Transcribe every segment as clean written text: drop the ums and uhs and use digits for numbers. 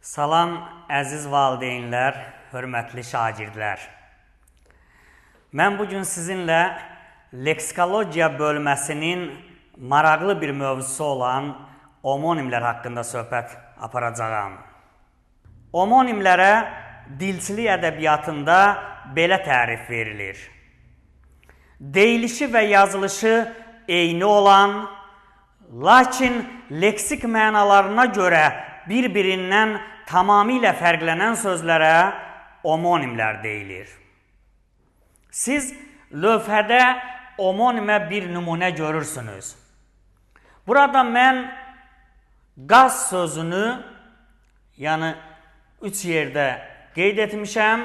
Salam, əziz valideynlər, hörmətli şagirdlər. Mən bugün sizinlə leksikologiya bölməsinin maraqlı bir mövzusu olan omonimlər haqqında söhbət aparacağam. Omonimlərə dilçilik ədəbiyyatında belə tərif verilir. Deyilişi və yazılışı eyni olan, lakin leksik mənalarına görə bir-birindən tamamilə fərqlənən sözlərə omonimlər deyilir. Siz lövhədə omonimə bir nümunə görürsünüz. Burada mən qaz sözünü, yəni 3 yerdə qeyd etmişəm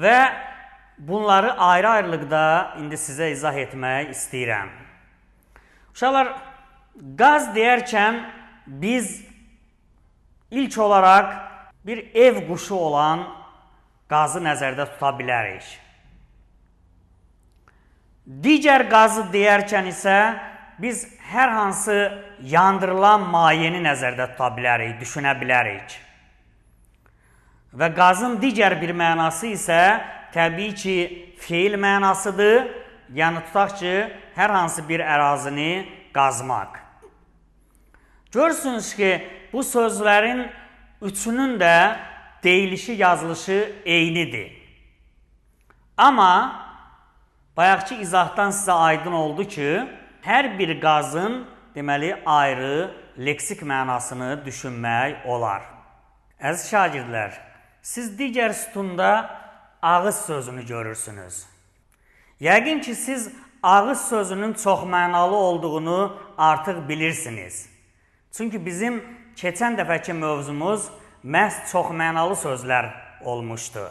və bunları ayrı-ayrılıqda indi sizə izah etmək istəyirəm. Uşaqlar, qaz deyərkən biz ilk olaraq bir ev quşu olan qazı nəzərdə tuta bilərik. Digər qazı deyərkən isə biz hər hansı yandırılan mayeni nəzərdə tuta bilərik, düşünə bilərik. Və qazın digər bir mənası isə təbii ki, feil mənasıdır, yəni tutaq ki, hər hansı bir ərazini qazmaq. Görürsünüz ki, bu sözlərin üçünün də deyilişi, yazılışı eynidir. Amma bayaqki izahdan sizə aydın oldu ki, hər bir qazın deməli ayrı leksik mənasını düşünmək olar. Əziz şagirdlər, siz digər sütunda ağız sözünü görürsünüz. Yəqin ki, siz ağız sözünün çoxmənalı olduğunu artıq bilirsiniz. Çünki bizim keçən dəfəki mövzumuz məhz çoxmənalı sözlər olmuşdu.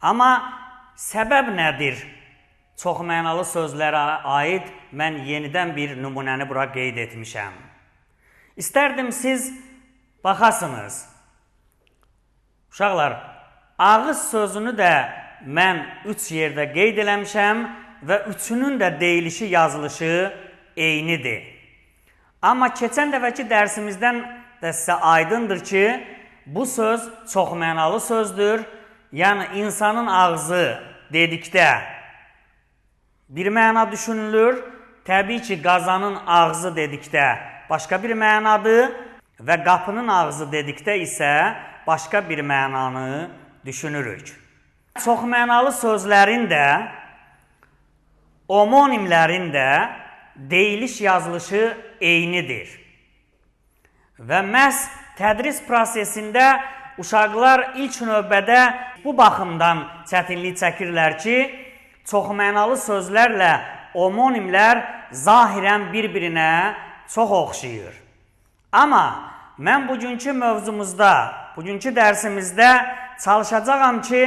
Amma səbəb nədir? Çoxmənalı sözlərə aid mən yenidən bir nümunəni bura qeyd etmişəm. İstərdim siz baxasınız. Uşaqlar, ağız sözünü də mən 3 yerdə qeyd eləmişəm və üçünün də deyilişi, yazılışı eynidir. Amma keçən dəfəki dərsimizdən də sizə aydındır ki, bu söz çoxmənalı sözdür. Yəni, insanın ağzı dedikdə bir məna düşünülür. Təbii ki, qazanın ağzı dedikdə başqa bir mənadır və qapının ağzı dedikdə isə başqa bir mənanı düşünürük. Çoxmənalı sözlərin də, omonimlərin də deyiliş, yazılışı eynidir. Və məhz tədris prosesində uşaqlar ilk növbədə bu baxımdan çətinlik çəkirlər ki, çoxmənalı sözlərlə omonimlər zahirən bir-birinə çox oxşayır. Amma mən bugünkü mövzumuzda, bugünkü dərsimizdə çalışacağam ki,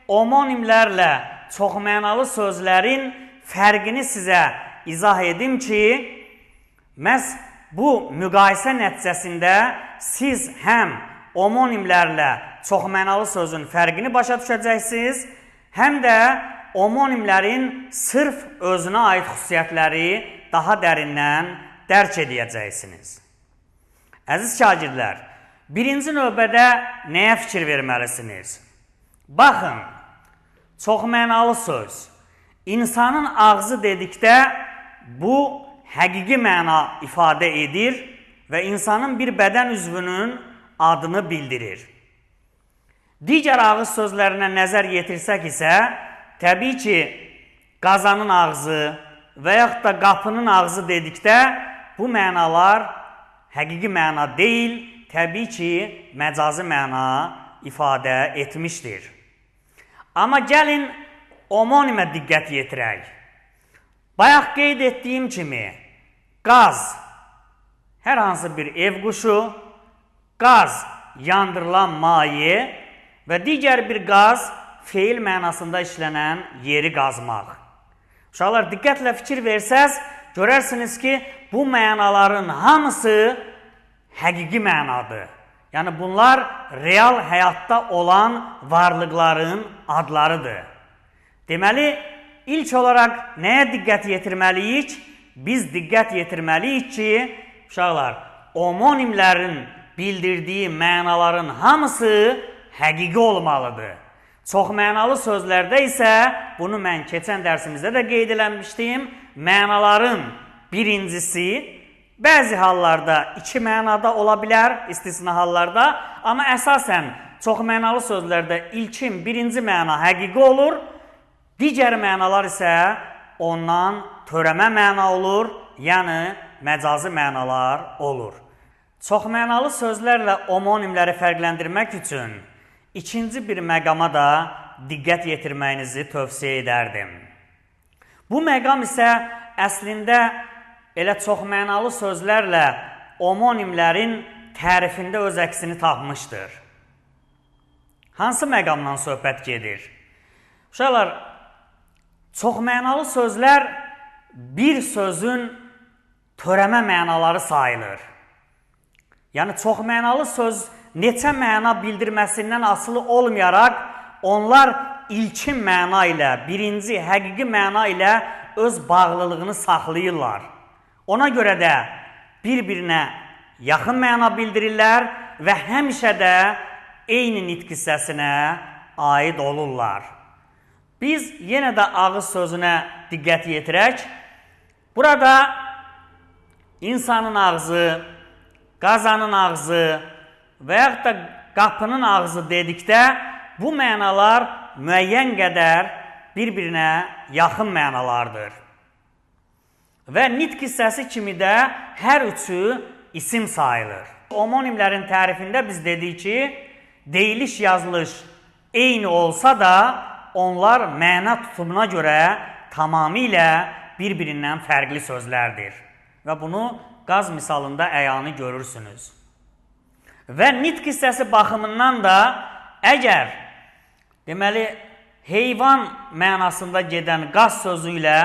omonimlərlə çoxmənalı sözlərin fərqini sizə izah edim ki, məhz bu müqayisə nəticəsində siz həm omonimlərlə çoxmənalı sözün fərqini başa düşəcəksiniz, həm də omonimlərin sırf özünə aid xüsusiyyətləri daha dərindən dərk edəcəksiniz. Əziz şagirdlər, birinci növbədə nəyə fikir verməlisiniz? Baxın, çoxmənalı söz. İnsanın ağzı dedikdə bu həqiqi məna ifadə edir və insanın bir bədən üzvünün adını bildirir. Digər ağız sözlərinə nəzər yetirsək isə, təbii ki, qazanın ağzı və yaxud da qapının ağzı dedikdə bu mənalar həqiqi məna deyil, təbii ki, məcazi məna ifadə etmişdir. Amma gəlin omonimə diqqət yetirək. Bayaq qeyd etdiyim kimi, qaz hər hansı bir ev quşu, qaz yandırılan maye və digər bir qaz feil mənasında işlənən yeri qazmaq. Uşaqlar, diqqətlə fikir versəz, görərsiniz ki, bu mənaların hamısı həqiqi mənadır. Yəni, bunlar real həyatda olan varlıqların adlarıdır. Deməli, ilk olaraq nəyə diqqət yetirməliyik? Biz diqqət yetirməliyik ki, uşaqlar, omonimlərin bildirdiyi mənaların hamısı həqiqi olmalıdır. Çox mənalı sözlərdə isə, bunu mən keçən dərsimizdə də qeyd eləmişdim, mənaların birincisi bəzi hallarda iki mənada ola bilər, istisna hallarda, amma əsasən çox mənalı sözlərdə ilkin birinci məna həqiqi olur, digər mənalar isə ondan törəmə məna olur, yəni məcazi mənalar olur. Çox mənalı sözlərlə omonimləri fərqləndirmək üçün ikinci bir məqama da diqqət yetirməyinizi tövsiyə edərdim. Bu məqam isə əslində elə çox mənalı sözlərlə omonimlərin tərifində öz əksini tapmışdır. Hansı məqamdan söhbət gedir? Uşaqlar, çox mənalı sözlər bir sözün törəmə mənaları sayılır. Yəni, çox mənalı söz neçə məna bildirməsindən asılı olmayaraq, onlar ilkin məna ilə, birinci, həqiqi məna ilə öz bağlılığını saxlayırlar. Ona görə də bir-birinə yaxın məna bildirirlər və həmişə də eyni nitq hissəsinə aid olurlar. Biz yenə də ağız sözünə diqqət yetirək. Burada insanın ağzı, qazanın ağzı və yaxud da qapının ağzı dedikdə bu mənalar müəyyən qədər bir-birinə yaxın mənalardır. Və nitq hissəsi kimi də hər üçü isim sayılır. Omonimlərin tərifində biz dedik ki, deyiliş, yazılış eyni olsa da onlar məna tutumuna görə tamamilə bir-birindən fərqli sözlərdir. Və bunu qaz misalında əyanı görürsünüz. Və nitq hissəsi baxımından da əgər deməli heyvan mənasında gedən qaz sözü ilə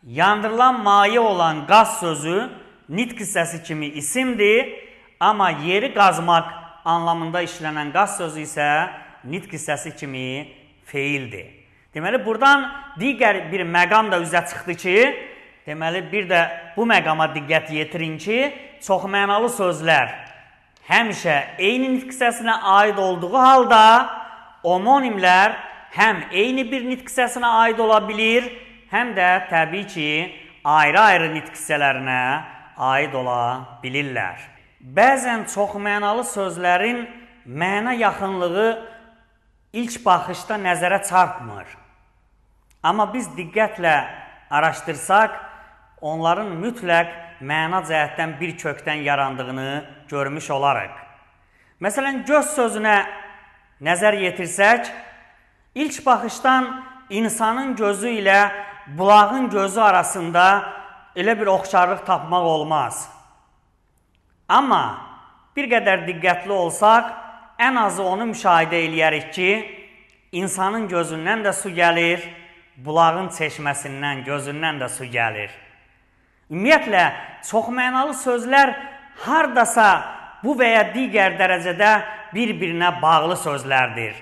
yandırılan maye olan qaz sözü nitq hissəsi kimi isimdir, amma yeri qazmaq anlamında işlənən qaz sözü isə nitq hissəsi kimi feildir. Deməli, buradan digər bir məqam da üzə çıxdı ki, deməli, bir də bu məqama diqqət yetirin ki, çox mənalı sözlər həmişə eyni nitq hissəsinə aid olduğu halda omonimlər həm eyni bir nitq hissəsinə aid ola bilir, həm də təbii ki, ayrı-ayrı nitq hissələrinə aid ola bilirlər. Bəzən çox mənalı sözlərin məna yaxınlığı ilk baxışda nəzərə çarpmır. Amma biz diqqətlə araşdırsaq, onların mütləq məna cəhətdən bir kökdən yarandığını görmüş olarıq. Məsələn, göz sözünə nəzər yetirsək, ilk baxışdan insanın gözü ilə bulağın gözü arasında elə bir oxşarlıq tapmaq olmaz. Amma bir qədər diqqətli olsaq, ən azı onu müşahidə eləyərik ki, insanın gözündən də su gəlir, bulağın çeşməsindən, gözündən də su gəlir. Ümumiyyətlə, çox mənalı sözlər hardasa bu və ya digər dərəcədə bir-birinə bağlı sözlərdir.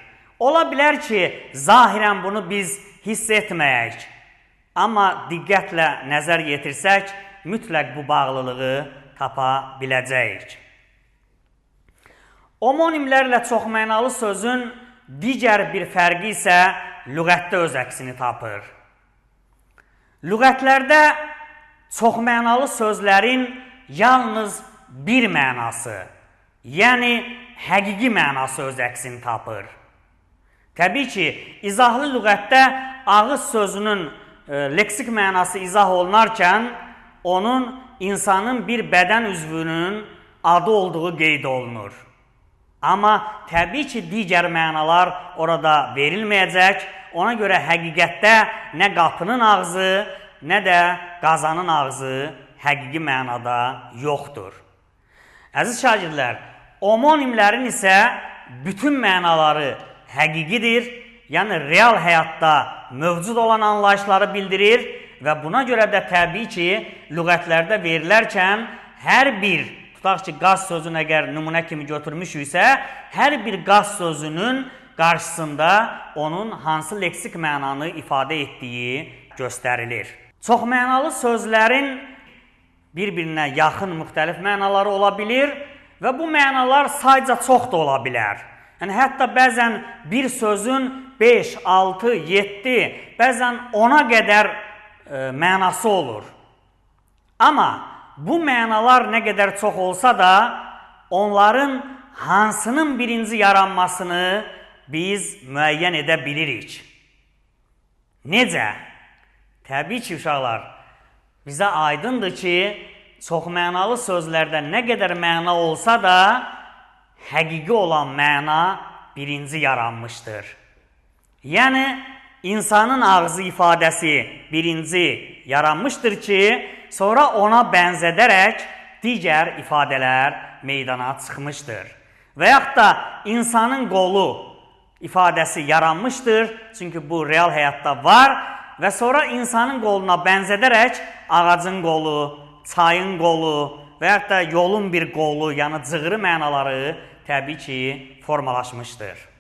Ola bilər ki, zahirən bunu biz hiss etməyək. Amma diqqətlə nəzər yetirsək, mütləq bu bağlılığı tapa biləcəyik. Omonimlərlə çox mənalı sözün digər bir fərqi isə lüğətdə öz əksini tapır. Lüğətlərdə çox mənalı sözlərin yalnız bir mənası, yəni həqiqi mənası öz əksini tapır. Təbii ki, izahlı lüğətdə ağız sözünün leksik mənası izah olunarkən, onun insanın bir bədən üzvünün adı olduğu qeyd olunur. Amma təbii ki, digər mənalar orada verilməyəcək. Ona görə həqiqətdə nə qapının ağzı, nə də qazanın ağzı həqiqi mənada yoxdur. Əziz şagirdlər, omonimlərin isə bütün mənaları həqiqidir, yəni real həyatda mövcud olan anlayışları bildirir və buna görə də təbii ki, lüğətlərdə verilərkən hər bir, tutaq ki, qaz sözünü əgər nümunə kimi götürmüşüksə, hər bir qaz sözünün qarşısında onun hansı leksik mənanı ifadə etdiyi göstərilir. Çox mənalı sözlərin bir-birinə yaxın müxtəlif mənaları ola bilir və bu mənalar sayca çox da ola bilər. Yəni, hətta bəzən bir sözün 5, 6, 7, bəzən 10-a qədər mənası olur. Amma bu mənalar nə qədər çox olsa da, onların hansının birinci yaranmasını biz müəyyən edə bilirik. Necə? Təbii ki, uşaqlar, bizə aydındır ki, çoxmənalı sözlərdə nə qədər məna olsa da, həqiqi olan məna birinci yaranmışdır. Yəni, insanın ağzı ifadəsi birinci yaranmışdır ki, sonra ona bənzədərək digər ifadələr meydana çıxmışdır. Və yaxud da insanın qolu ifadəsi yaranmışdır, çünki bu real həyatda var və sonra insanın qoluna bənzədərək ağacın qolu, çayın qolu və yaxud da yolun bir qolu, yəni cığırı mənaları təbii ki, formalaşmışdır.